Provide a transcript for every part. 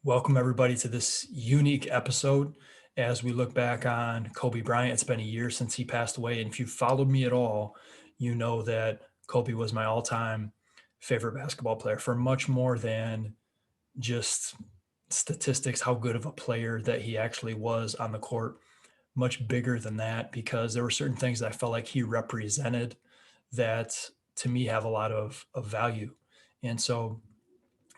Welcome, everybody, to this unique episode as we look back on Kobe Bryant. It's been a year since he passed away. And if you followed me at all, you know that Kobe was my all time favorite basketball player for much more than just statistics, how good of a player that he actually was on the court. Much bigger than that, because there were certain things that I felt like he represented that to me have a lot of value. And so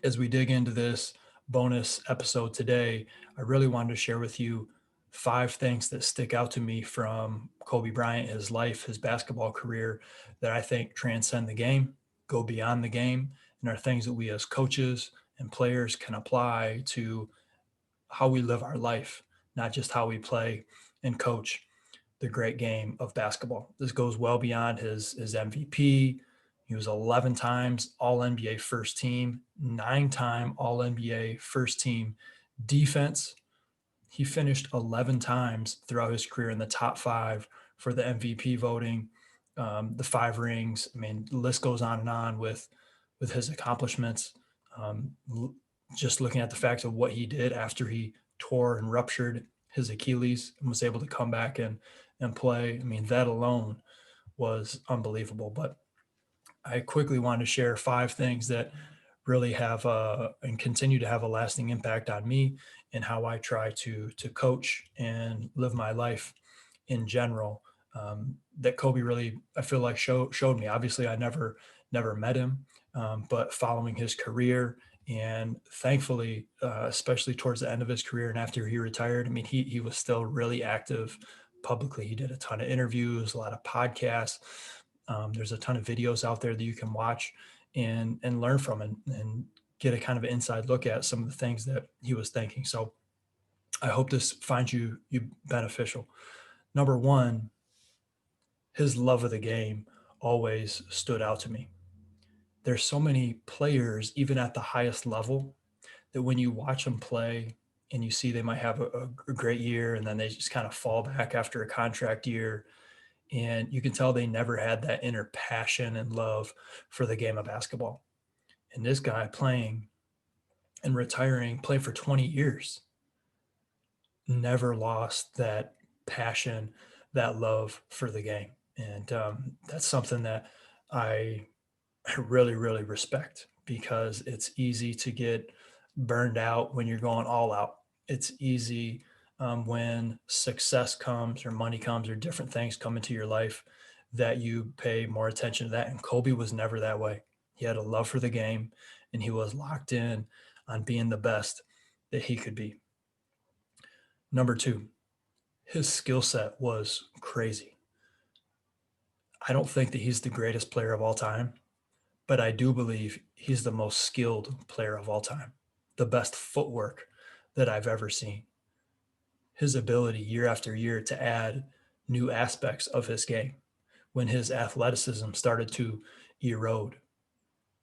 as we dig into this bonus episode today, I really wanted to share with you 5 things that stick out to me from Kobe Bryant, his life, his basketball career, that I think transcend the game, go beyond the game, and are things that we as coaches and players can apply to how we live our life, not just how we play and coach the great game of basketball. This goes well beyond his MVP. He was 11 times All NBA first team, 9-time All NBA first team defense. He finished 11 times throughout his career in the top five for the MVP voting, the 5 rings. I mean, the list goes on and on with his accomplishments. Um, just looking at the fact of what he did after he tore and ruptured his Achilles and was able to come back and play. I mean, that alone was unbelievable. But I quickly wanted to share 5 things that really have and continue to have a lasting impact on me and how I try to coach and live my life in general. That Kobe really, I feel like showed me. Obviously, I never met him, but following his career and thankfully, especially towards the end of his career and after he retired, I mean, he was still really active publicly. He did a ton of interviews, a lot of podcasts. There's a ton of videos out there that you can watch and learn from and get a kind of inside look at some of the things that he was thinking. So I hope this finds you beneficial. Number one, his love of the game always stood out to me. There's so many players, even at the highest level, that when you watch them play and you see they might have a great year and then they just kind of fall back after a contract year, and you can tell they never had that inner passion and love for the game of basketball. And this guy playing and retiring, playing for 20 years, never lost that passion, that love for the game. And that's something that I really, really respect, because it's easy to get burned out when you're going all out. It's easy when success comes or money comes or different things come into your life that you pay more attention to that. And Kobe was never that way. He had a love for the game and he was locked in on being the best that he could be. Number two, his skill set was crazy. I don't think that he's the greatest player of all time, but I do believe he's the most skilled player of all time, the best footwork that I've ever seen. His ability year after year to add new aspects of his game when his athleticism started to erode,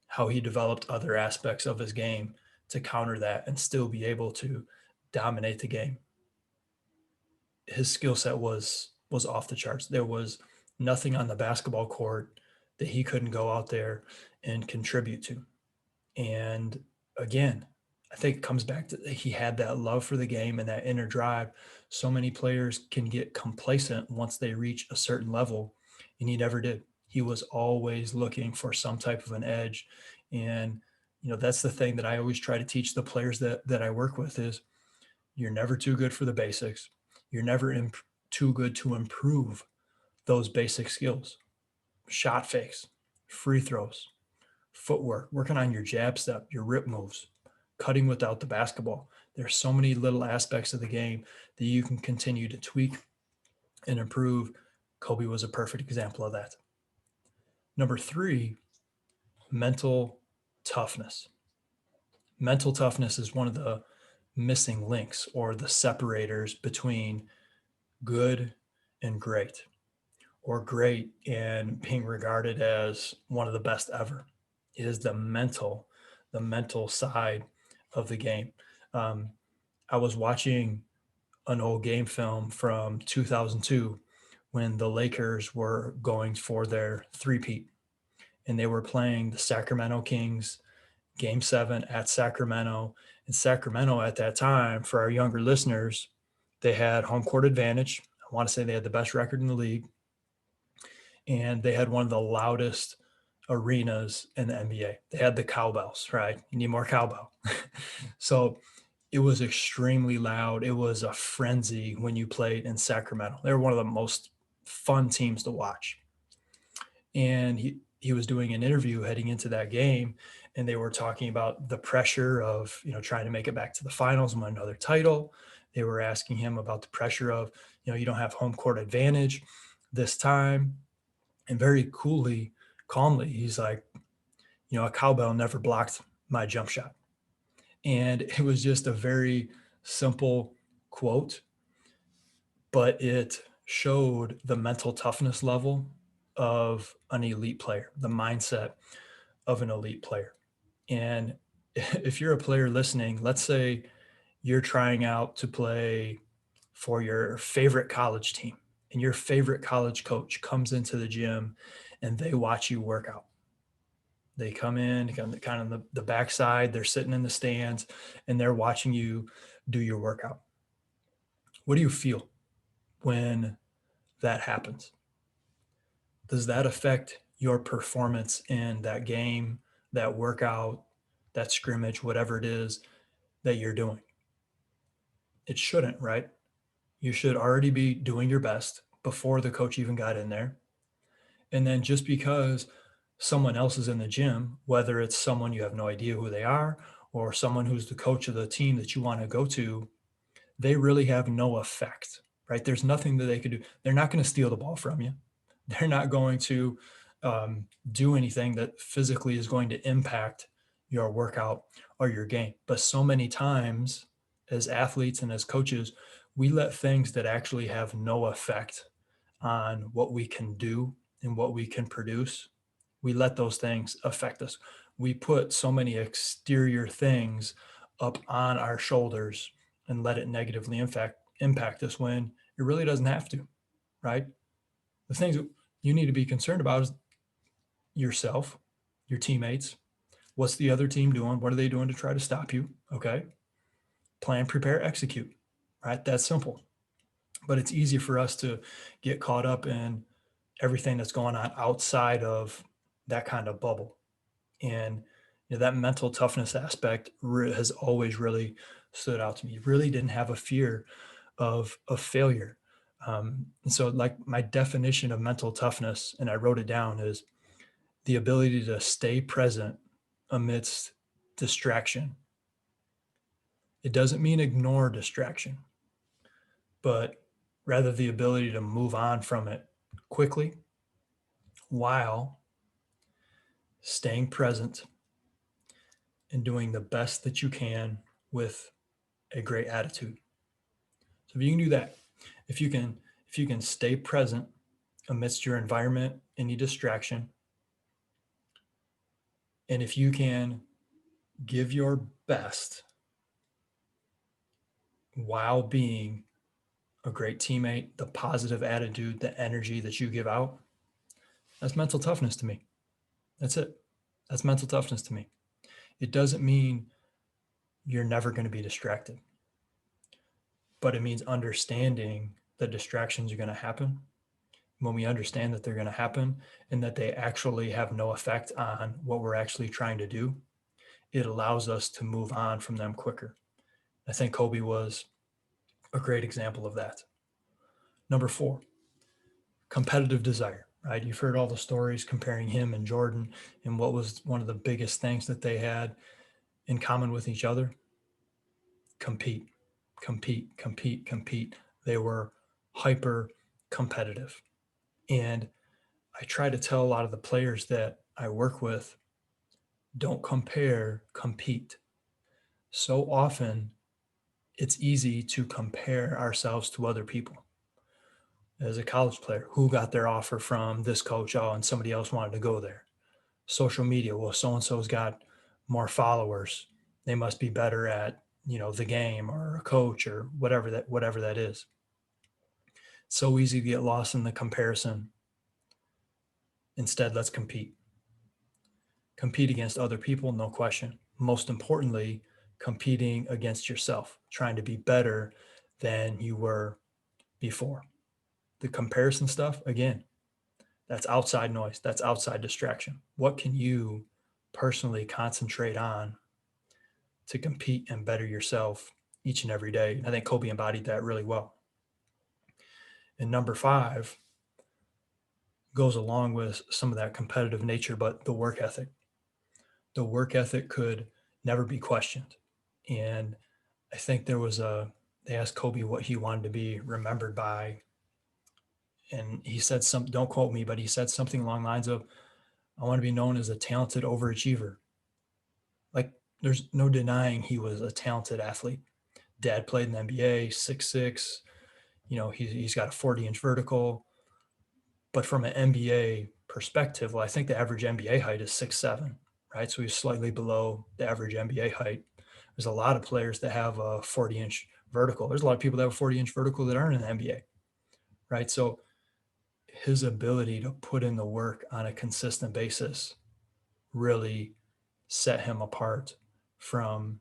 how he developed other aspects of his game to counter that and still be able to dominate the game. His skill set was off the charts. There was nothing on the basketball court that he couldn't go out there and contribute to. And again, I think it comes back to he had that love for the game and that inner drive. So many players can get complacent once they reach a certain level, and he never did. He was always looking for some type of an edge. And that's the thing that I always try to teach the players that I work with is you're never too good for the basics. You're never too good to improve those basic skills. Shot fakes, free throws, footwork, working on your jab step, your rip moves, cutting without the basketball. There's so many little aspects of the game that you can continue to tweak and improve. Kobe was a perfect example of that. Number three, mental toughness. Mental toughness is one of the missing links or the separators between good and great, or great and being regarded as one of the best ever. It is the mental side of the game. Um, I was watching an old game film from 2002 when the Lakers were going for their three-peat, and they were playing the Sacramento Kings Game 7 at Sacramento. And Sacramento at that time, for our younger listeners, they had home court advantage. I want to say they had the best record in the league, and they had one of the loudest arenas in the NBA. They had the cowbells, right? You need more cowbell. So it was extremely loud. It was a frenzy when you played in Sacramento. They were one of the most fun teams to watch. And he was doing an interview heading into that game, and they were talking about the pressure of, trying to make it back to the finals and win another title. They were asking him about the pressure of, you don't have home court advantage this time. And very coolly, calmly, he's like, a cowbell never blocked my jump shot. And it was just a very simple quote, but it showed the mental toughness level of an elite player, the mindset of an elite player. And if you're a player listening, let's say you're trying out to play for your favorite college team, and your favorite college coach comes into the gym and they watch you work out. They come in kind of the backside, they're sitting in the stands, and they're watching you do your workout. What do you feel when that happens? Does that affect your performance in that game, that workout, that scrimmage, whatever it is that you're doing? It shouldn't, right? You should already be doing your best before the coach even got in there. And then just because someone else is in the gym, whether it's someone you have no idea who they are or someone who's the coach of the team that you want to go to, they really have no effect, right? There's nothing that they could do. They're not going to steal the ball from you. They're not going to do anything that physically is going to impact your workout or your game. But so many times as athletes and as coaches, we let things that actually have no effect on what we can do and what we can produce, we let those things affect us. We put so many exterior things up on our shoulders and let it negatively impact us when it really doesn't have to, right? The things that you need to be concerned about is yourself, your teammates. What's the other team doing? What are they doing to try to stop you? Okay. Plan, prepare, execute, right? That's simple. But it's easy for us to get caught up in everything that's going on outside of that kind of bubble. And that mental toughness aspect has always really stood out to me. Really didn't have a fear of failure. And so, like, my definition of mental toughness, and I wrote it down, is the ability to stay present amidst distraction. It doesn't mean ignore distraction, but rather the ability to move on from it quickly while staying present and doing the best that you can with a great attitude. So if you can do that, if you can stay present amidst your environment, any distraction, and if you can give your best while being a great teammate, the positive attitude, the energy that you give out, that's mental toughness to me. That's it. That's mental toughness to me. It doesn't mean you're never going to be distracted, but it means understanding that distractions are going to happen. When we understand that they're going to happen and that they actually have no effect on what we're actually trying to do, it allows us to move on from them quicker. I think Kobe was a great example of that. Number 4, competitive desire, right? You've heard all the stories comparing him and Jordan, and what was one of the biggest things that they had in common with each other? Compete, compete, compete, compete. They were hyper competitive. And I try to tell a lot of the players that I work with, don't compare, compete. So often it's easy to compare ourselves to other people. As a college player, who got their offer from this coach? Oh, and somebody else wanted to go there. Social media, well, so and so's got more followers. They must be better at, the game or a coach or whatever that is. So easy to get lost in the comparison. Instead, let's compete. Compete against other people, no question. most importantly, competing against yourself, trying to be better than you were before. The comparison stuff, again, that's outside noise, that's outside distraction. What can you personally concentrate on to compete and better yourself each and every day? I think Kobe embodied that really well. And number five goes along with some of that competitive nature, but the work ethic. The work ethic could never be questioned. And I think they asked Kobe what he wanted to be remembered by. And he said don't quote me, but he said something along the lines of, I want to be known as a talented overachiever. Like, there's no denying he was a talented athlete. Dad played in the NBA, 6'6". He's got a 40-inch vertical. But from an NBA perspective, well, I think the average NBA height is 6'7", right? So he's slightly below the average NBA height. There's a lot of players that have a 40-inch vertical. There's a lot of people that have a 40-inch vertical that aren't in the NBA, right? So his ability to put in the work on a consistent basis really set him apart from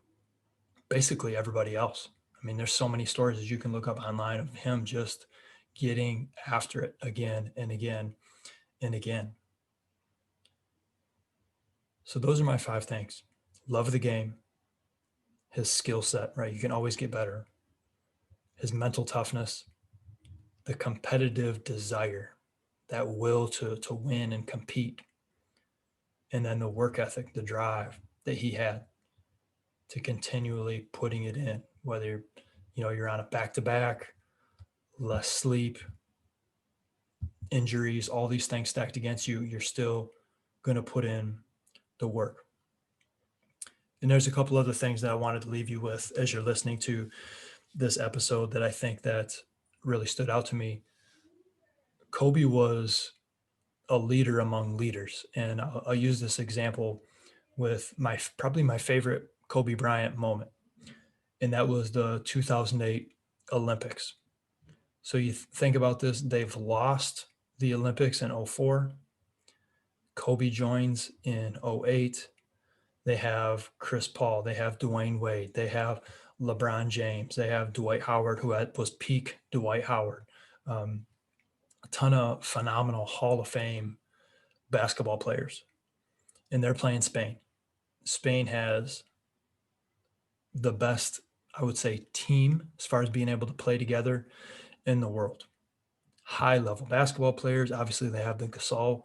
basically everybody else. I mean, there's so many stories that you can look up online of him just getting after it again and again and again. So those are my 5 things. Love the game, his skill set, right? You can always get better. His mental toughness, the competitive desire, that will to win and compete. And then the work ethic, the drive that he had to continually putting it in, whether you're on a back-to-back, less sleep, injuries, all these things stacked against you, you're still going to put in the work. And there's a couple other things that I wanted to leave you with as you're listening to this episode that I think that really stood out to me. Kobe was a leader among leaders. And I'll use this example with probably my favorite Kobe Bryant moment. And that was the 2008 Olympics. So you think about this, they've lost the Olympics in 04. Kobe joins in 08. They have Chris Paul, they have Dwayne Wade, they have LeBron James, they have Dwight Howard, who was peak Dwight Howard. A ton of phenomenal Hall of Fame basketball players. And they're playing Spain. Spain has the best, I would say, team as far as being able to play together in the world. High level basketball players. Obviously, they have the Gasol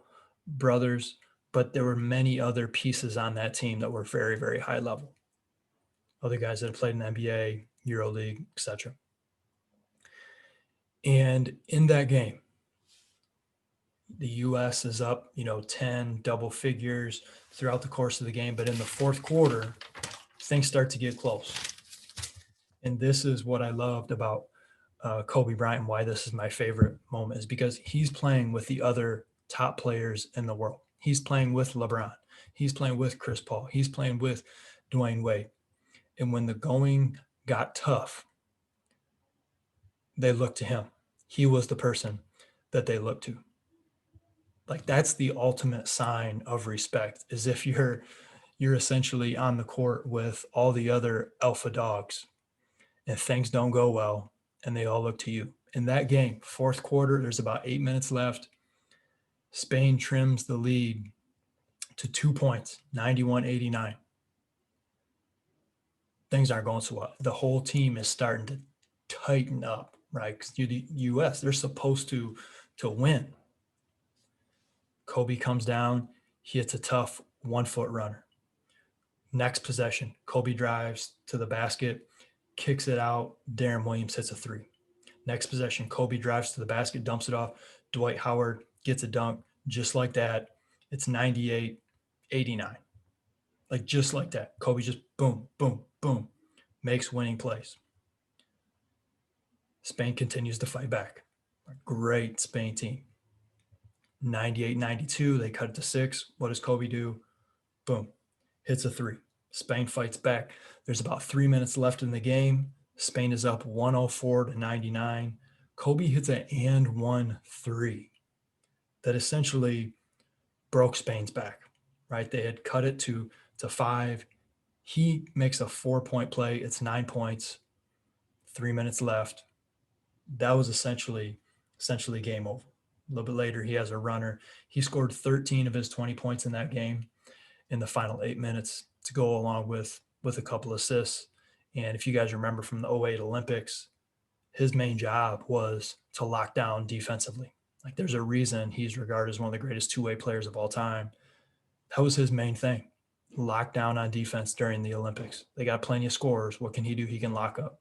brothers, but there were many other pieces on that team that were very, very high level. Other guys that have played in the NBA, EuroLeague, etc. And in that game, the U.S. is up, 10 double figures throughout the course of the game. But in the fourth quarter, things start to get close. And this is what I loved about Kobe Bryant, why this is my favorite moment, is because he's playing with the other top players in the world. He's playing with LeBron. He's playing with Chris Paul. He's playing with Dwayne Wade. And when the going got tough, they looked to him. He was the person that they looked to. Like, that's the ultimate sign of respect, is if you're essentially on the court with all the other alpha dogs and things don't go well and they all look to you. In that game, fourth quarter, there's about 8 minutes left. Spain trims the lead to 2 points, 91-89. Things aren't going so well. The whole team is starting to tighten up, right? Because the U.S., they're supposed to win. Kobe comes down, he hits a tough 1-foot runner. Next possession, Kobe drives to the basket, kicks it out. Darren Williams hits a 3. Next possession, Kobe drives to the basket, dumps it off. Dwight Howard gets a dunk. Just like that, it's 98-89. Like, just like that. Kobe just boom, boom, boom, makes winning plays. Spain continues to fight back. A great Spain team. 98-92, they cut it to 6. What does Kobe do? Boom, hits a 3. Spain fights back. There's about 3 minutes left in the game. Spain is up 104-99. Kobe hits an and 1 3 that essentially broke Spain's back, right? They had cut it to 5. He makes a 4-point play. It's 9 points, 3 minutes left. That was essentially game over. A little bit later, he has a runner. He scored 13 of his 20 points in that game in the final 8 minutes to go along with a couple assists. And if you guys remember from the '08 Olympics, his main job was to lock down defensively. Like there's a reason he's regarded as one of the greatest two-way players of all time. That was his main thing. Lock down on defense during the Olympics. They got plenty of scorers. What can he do? He can lock up.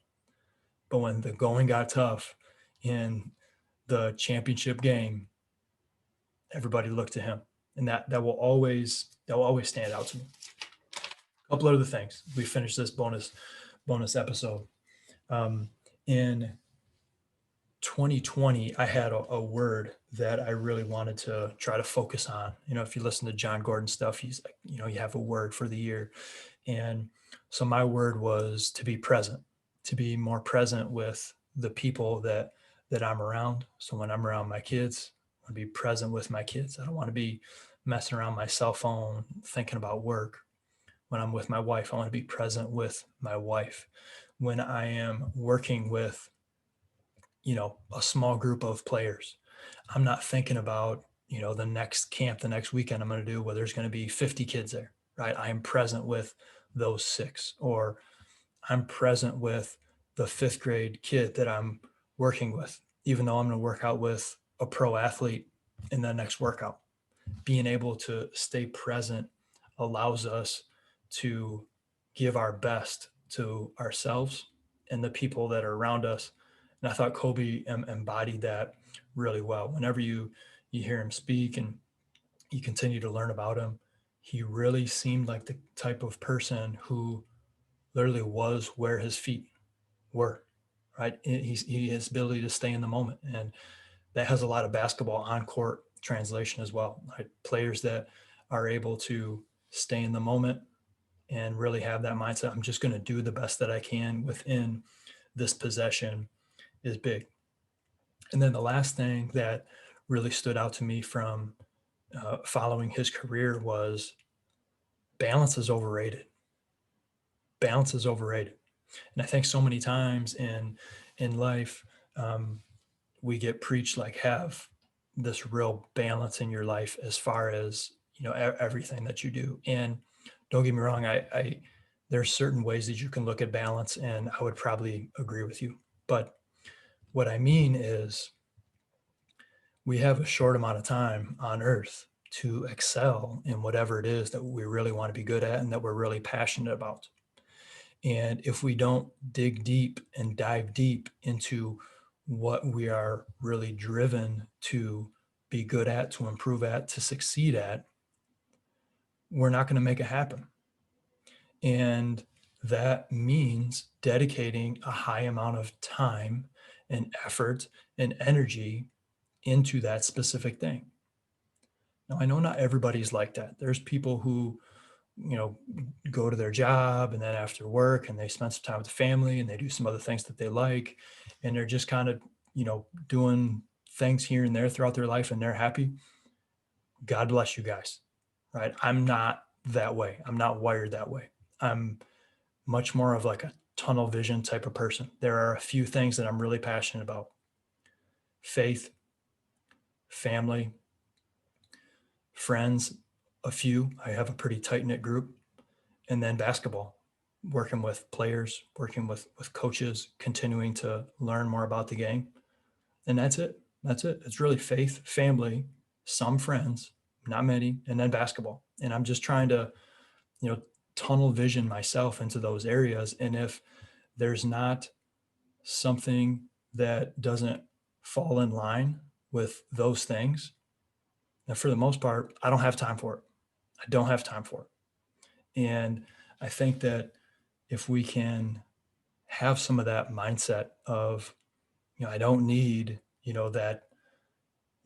But when the going got tough in the championship game, everybody looked to him. And that will always stand out to me. A couple other things. We finished this bonus episode. In 2020, I had a word that I really wanted to try to focus on. If you listen to John Gordon stuff, he's like, you have a word for the year. And so my word was to be present, to be more present with the people that I'm around. So when I'm around my kids, I want to be present with my kids. I don't want to be messing around my cell phone, thinking about work. When I'm with my wife, I want to be present with my wife. When I am working with a small group of players, I'm not thinking about the next camp, the next weekend I'm going to do where there's going to be 50 kids there, right? I am present with those 6, or I'm present with the 5th grade kid that I'm working with, even though I'm going to work out with a pro athlete in the next workout. Being able to stay present allows us to give our best to ourselves and the people that are around us. And I thought Kobe embodied that really well. Whenever you hear him speak and you continue to learn about him, he really seemed like the type of person who literally was where his feet were, right? His ability to stay in the moment. And that has a lot of basketball on court translation as well. Right? Players that are able to stay in the moment and really have that mindset, I'm just going to do the best that I can within this possession, is big. And then the last thing that really stood out to me from following his career was balance is overrated. Balance is overrated. And I think so many times in life, we get preached like have this real balance in your life as far as everything that you do. And don't get me wrong, I there's certain ways that you can look at balance, and I would probably agree with you. But what I mean is we have a short amount of time on earth to excel in whatever it is that we really want to be good at and that we're really passionate about. And if we don't dig deep and dive deep into what we are really driven to be good at, to improve at, to succeed at, we're not going to make it happen. And that means dedicating a high amount of time and effort and energy into that specific thing. Now, I know not everybody's like that. There's people who go to their job and then after work and they spend some time with the family and they do some other things that they like, and they're just kind of doing things here and there throughout their life and they're happy. God bless you guys, right? I'm not that way. I'm not wired that way. I'm much more of like a tunnel vision type of person. There are a few things that I'm really passionate about: faith, family, friends, a few. I have a pretty tight knit group, and then basketball, working with players, working with coaches, continuing to learn more about the game. And that's it. That's it. It's really faith, family, some friends, not many, and then basketball. And I'm just trying to, you know, tunnel vision myself into those areas. And if there's not something that doesn't fall in line with those things, then for the most part, I don't have time for it. I don't have time for it. And I think that if we can have some of that mindset of, I don't need, that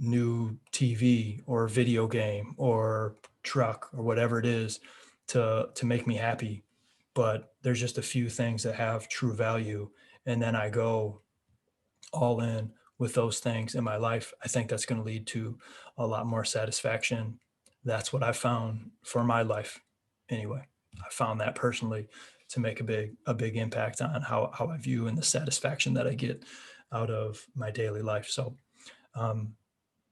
new TV or video game or truck or whatever it is to make me happy, but there's just a few things that have true value, and then I go all in with those things in my life. I think that's going to lead to a lot more satisfaction. That's what I found for my life anyway. I found that personally to make a big impact on how I view and the satisfaction that I get out of my daily life. So um,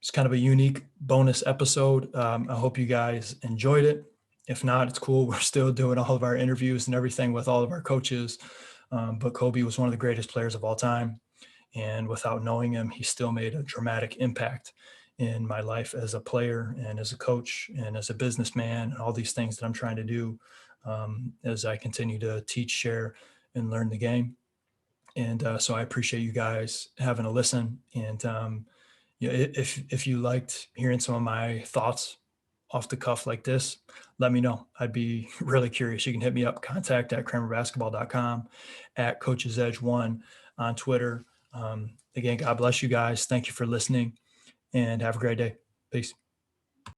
it's kind of a unique bonus episode. I hope you guys enjoyed it. If not, it's cool. We're still doing all of our interviews and everything with all of our coaches. But Kobe was one of the greatest players of all time. And without knowing him, he still made a dramatic impact in my life as a player and as a coach and as a businessman and all these things that I'm trying to do as I continue to teach, share, and learn the game. And so I appreciate you guys having a listen. And yeah, if you liked hearing some of my thoughts off the cuff like this, let me know. I'd be really curious. You can hit me up, contact at kramerbasketball.com, at Coach's Edge One on Twitter. Again, God bless you guys. Thank you for listening and have a great day. Peace.